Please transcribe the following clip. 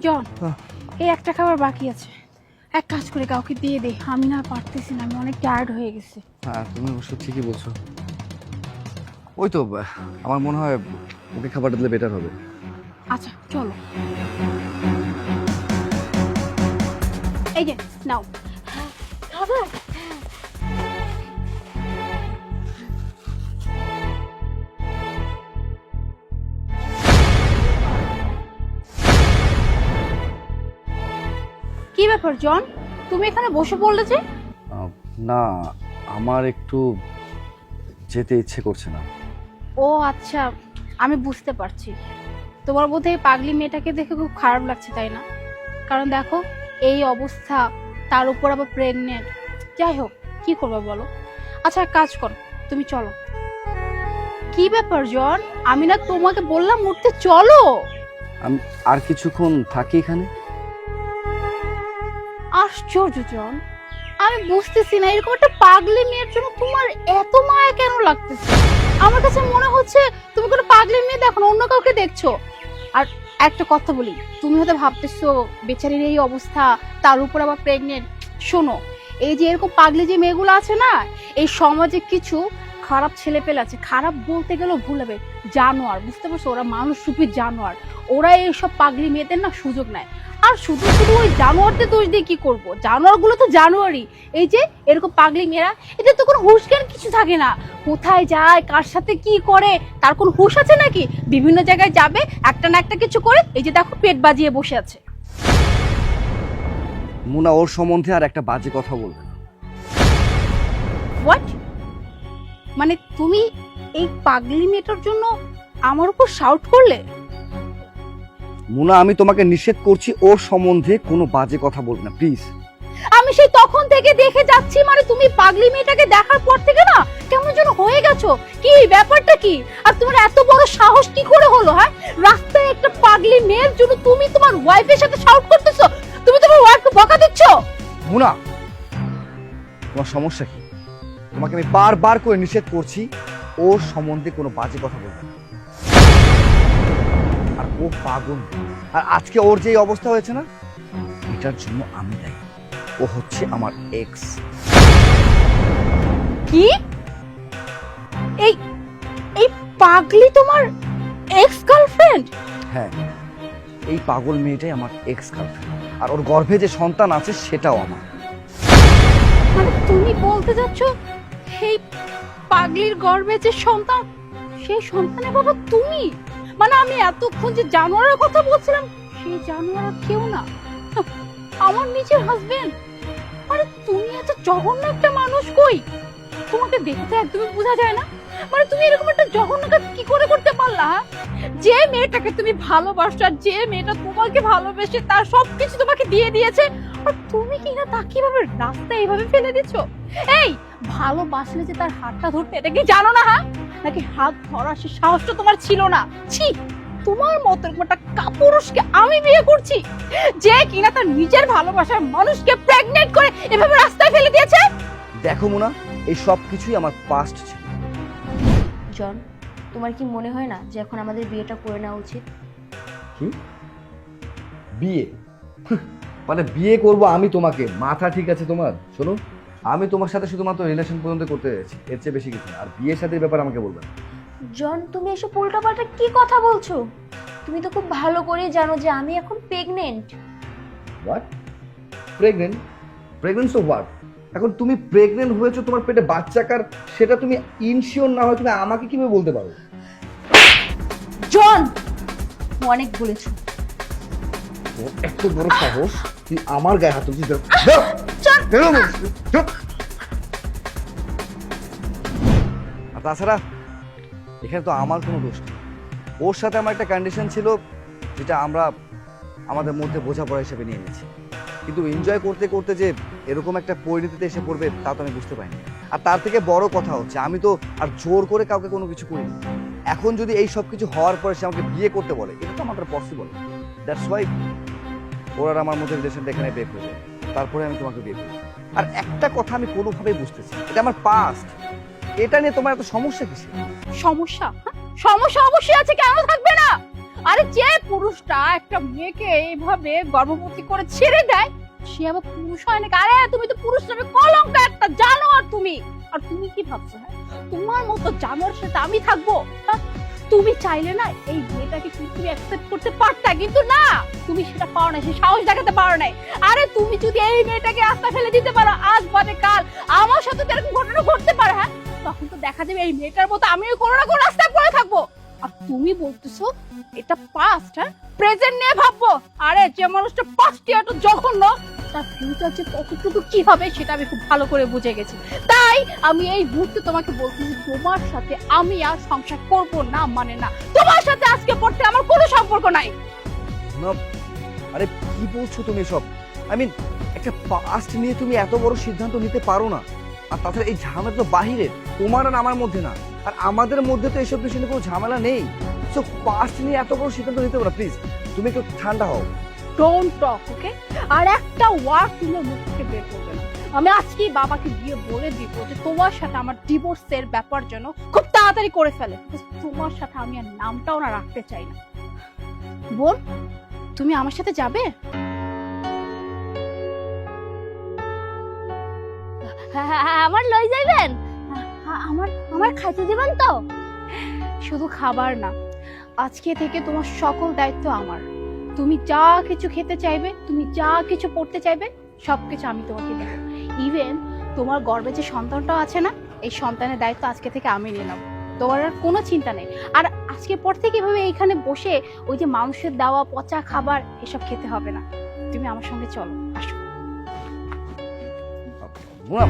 জন, এই একটা খাবার বাকি আছে, এক কাজ করে কাউকে দিয়ে দে, আমি না পারতেছি না, আমি অনেক টায়ার্ড হয়ে গেছি। হ্যাঁ তুমি অবশ্য ঠিকই বলছো। ওই তো আমার মনে হয় ওকে খাবারটা দিলে বেটার হবে। আচ্ছা চলো, এই যে নাও খাবার। কি ব্যাপার জন, তুমি এখানে বসে পড়লে যে? না, আমার একটু যেতে ইচ্ছে করছে না। ও আচ্ছা, আমি বুঝতে পারছি। তোমার বোধহয় এই পাগলি মেয়েটাকে দেখে খুব খারাপ লাগছে, তাই না? কারণ দেখো এই অবস্থা, তার উপর আবার প্রেগনেন্ট। যাই হোক, কি করবে বলো। আচ্ছা এক কাজ করো, তুমি চলো। কি ব্যাপার জন, আমি না তোমাকে বললাম উঠতে, চলো। আমি আর কিছুক্ষণ থাকি এখানে। আশ্চর্য জন, আমি বুঝতেছি না এরকম একটা পাগলি মেয়ের জন্য তোমার এত মায়া কেন লাগতেছে। আমার কাছে মনে হচ্ছে তুমি কোনো পাগলি মেয়ে দেখো না, অন্য কাউকে দেখছো। আর একটা কথা বলি, তুমি হয়তো ভাবতেছো বেচারির এই অবস্থা, তার উপর আবার প্রেগনেন্ট। শোনো, এই যে এরকম পাগলি যে মেয়েগুলো আছে না, এই সমাজে কিছু খারাপ ছেলে পেলে আছে, খারাপ বলতে গেলেও ভুল হবে, জানোয়ার, বুঝতে পারছো? ওরা মানুষ রূপী জানোয়ার। ওরা এইসব পাগলি মেয়েদের না সুযোগ নেয়। আর শুধু শুধু ওই জানোয়ারদের দোষ দিয়ে কি করবো, জানোয়ারগুলো তো জানোয়ারই। এই যে এরকম পাগলি মেয়েরা, এদের তো কোনো হুঁশ জ্ঞান কিছু থাকে না, কোথায় যায়, কার সাথে কি করে, তার কোন হুঁশ আছে নাকি? বিভিন্ন জায়গায় যাবে, একটা না একটা কিছু করে, এই যে দেখো পেট বাজিয়ে বসে আছে। মুনা ওর সম্বন্ধে আর একটা বাজে কথা বলবে না। হোয়াট? মানে তুমি এই পাগলি মেয়েটার জন্য আমার উপর শাউট করলে? মুনা, আমি তোমাকে নিষেধ করছি ওর সম্বন্ধে কোনো বাজে কথা বলবে না, প্লিজ। আমি সেই তখন থেকে দেখে যাচ্ছি, মানে তুমি পাগলি মেয়েটাকে দেখার পর থেকে না কেমন যেন হয়ে গেছো। কি ব্যাপারটা কি? আর তোমার এত বড় সাহস কি করে হলো? হ্যাঁ, রাস্তায় একটা পাগলি মেয়ের জন্য তুমি তোমার ওয়াইফের সাথে শাউট করতেছো, তুমি তোমার ওয়াইফকে বকা দিচ্ছ। মুনা, তোমার সমস্যা কি? তোমাকে আমি বারবার করে নিষেধ করছি ওর সম্বন্ধে কোনো বাজে কথা বলবে না। আর ও পাগল, আর আজকে ওর যে অবস্থা হয়েছে না, এটার জন্য আমি দায়ী। ও হচ্ছে আমার এক্স। কি? এই এই পাগলি তোমার এক্স গার্লফ্রেন্ড? হ্যাঁ, এই পাগল মেয়েটাই আমার এক্স গার্লফ্রেন্ড, আর ওর গর্ভে যে সন্তান আছে সেটাও আমার। মানে তুমি বলতে যাচ্ছ এই পাগলির গর্ভে যে সন্তান, সেই সন্তানের বাবা তুমি? মানে আমি এতক্ষণ যে জানোয়ারের কথা বলছিলাম, সেই জানোয়ার আর কেউ না, আমার নিজের হাজবেন্ড। আরে তুমি এত জঘন্য একটা মানুষ, কই তোমাকে দেখতে একদমই বোঝা যায় না। মানে তুমি এরকম একটা জঘন্য কাজ কি করে করতে পারলা? যে মেয়েটাকে তুমি ভালোবাসো, আর যে মেয়েটা তোমাকে ভালোবেসে তার সবকিছু তোমাকে দিয়ে দিয়েছে, আর তুমি কি না তাকে কিভাবে রাস্তায় এইভাবে ফেলে দিচ্ছ? এই ভালোবাসলে যে তার হাতটা ধরতে, এটা কি জানো না? হ্যাঁ, নাকি হাত ধরার সে সাহসটা তোমার ছিল না? ছি, তোমার মতো এরকম একটা কাপুরুষকে আমি বিয়ে করছি, যে কিনা তার নিজের ভালোবাসার মানুষকে প্রেগনেন্ট করে এভাবে রাস্তায় ফেলে দিয়েছে। দেখো মুনা, এই সব কিছুই আমার পাস্ট ছিল। জন, তোমার কি মনে হয় না যে এখন আমাদের বিয়েটা করে নেওয়া উচিত? কি বিয়ে? মানে বিয়ে করব আমি তোমাকে? মাথা ঠিক আছে তোমার? শোনো, আমি তোমার সাথে শুধুমাত্র রিলেশন পর্যন্ত করতে যাচ্ছি, এর চেয়ে বেশি কিছু না। আর বিয়ের সাথে ব্যাপার আমাকে বলবে না। জন, তুমি এসব উল্টাপাল্টা কি কথা বলছো? তুমি তো খুব ভালো করেই জানো যে আমি এখন pregnant. What? Pregnant? Pregnant of what? এখন তুমি প্রেগনেন্ট হয়েছো, তোমার পেটে বাচ্চা কার, সেটা তুমি ইনশিওর না হয় তুমি আমাকে কিভাবে বলতে পারো? জন, অনেক বলেছো। তোর এত বড় সাহস, তুই আমার গায়ে হাত তুলছিস? আর তাছাড়া এখানে তো আমার কোনো দোষ নেই। ওর সাথে আমার একটা কন্ডিশন ছিল, যেটা আমরা আমাদের মধ্যে বোঝাপড়া হিসেবে নিয়ে নিয়েছি। কিন্তু এনজয় করতে করতে যে এরকম একটা পরিণতিতে এসে পড়বে তা তো আমি বুঝতে পারিনি। আর তার থেকে বড় কথা হচ্ছে, আমি তো আর জোর করে কাউকে কোনো কিছু করিনি। এখন যদি এই সব কিছু হওয়ার পরে সে আমাকে বিয়ে করতে বলে, এটা তো আমার পসিবল। দ্যাটস ওয়াই ওর আর আমার মধ্যে রিলেশনটা এখানে ব্রেক হয়ে যায়, তারপরে আমি তোমাকে বিয়ে করি। আর একটা কথা আমি কোনোভাবেই বুঝতেছি, এটা আমার পাস্ট, এটা নিয়ে তোমার এত সমস্যা কিসে? সমস্যা? সমস্যা অবশ্যই আছে, কেন থাকবে না? আরে যে পুরুষটা একটা মেয়েকে এইভাবে গর্ভবতী করে ছেড়ে দেয় সে আবার পুরুষ হয় নাকি? আরে তুমি তো পুরুষ নামে কলঙ্ক একটা, জানোয়ার তুমি। আর তুমি কি ভাবছো, হ্যাঁ তোমার মতো জানোয়ারের সাথে আমি থাকবো? হ্যাঁ? তুমি চাইলে না এই মেয়েটাকে তুমি অ্যাকসেপ্ট করতে পারতা, কিন্তু না, তুমি সেটা পারো না, সে সাহস দেখাতে পারো না। আরে তুমি যদি এই মেয়েটাকে আস্থা ফেলে দিতে পারো, আজ বাদে কাল আমার সাথে তো এরকম ঘটনা ঘটতে পারে, হ্যাঁ তখন তো দেখা যাবে এই মেয়েটার মতো আমিও কোনো না কোনো রাস্তায় পড়ে থাকবো। আর তুমি বলতেছো এটা পাস্ট, হ্যাঁ প্রেজেন্ট নিয়ে ভাববো? আরে যে মানুষটা পাস্ট এত জঘন্য, তার ফিউচার যে কতটুকু কি হবে সেটা আমি খুব ভালো করে বুঝে গেছি। তাই আমি এই মুহূর্তে তোমাকে বলতেছি, তোমার সাথে আমি আর সংসার করব না, মানে না, তোমার সাথে আজকে পড়তে আমার কোনো সম্পর্ক নাই। না, আরে কি বলছো তুমি এসব? আই মিন একটা পাস্ট নিয়ে তুমি এত বড় সিদ্ধান্ত নিতে পারো না। আর তাছাড়া এই ঝামেলা তো বাহিরে, তোমার আর আমার মধ্যে না। আর আমাদের মধ্যে তো এসব বিষয় নিয়ে কোনো ঝামেলা নেই। সো পাস্ট নিয়ে এত বড় সিদ্ধান্ত নিতে পারো? প্লিজ তুমি একটু ঠান্ডা হও। ডোন্ট টক, ওকে? আর একটা ওয়ার্ড তুমি মুখ থেকে বের করবে না। আমি আজকেই বাবাকে গিয়ে বলে দিব যে তোমার সাথে আমার ডিভোর্সের ব্যাপার যেন খুব তাড়াতাড়ি করে ফেলে। তোমার সাথে আমি আর নামটাও না রাখতে চাই না। বোন, তুমি আমার সাথে যাবে? আমার লই যাইবেন? আমার আমার খাইতে দিবেন তো? শুধু খাবার না, আজকে থেকে তোমার সকল দায়িত্ব আমার। তুমি যা কিছু খেতে চাইবে, তুমি যা কিছু পড়তে চাইবে, সবকিছু আমি তোমাকে দেবো। ইভেন তোমার গর্ভে যে সন্তানটাও আছে না, এই সন্তানের দায়িত্ব আজকে থেকে আমি নিলাম। তোমার আর কোনো চিন্তা নেই। আর আজকে পর থেকে এভাবে এইখানে বসে ওই যে মানুষের দেওয়া পচা খাবার এসব খেতে হবে না। তুমি আমার সঙ্গে চলো, আসো। মুনা,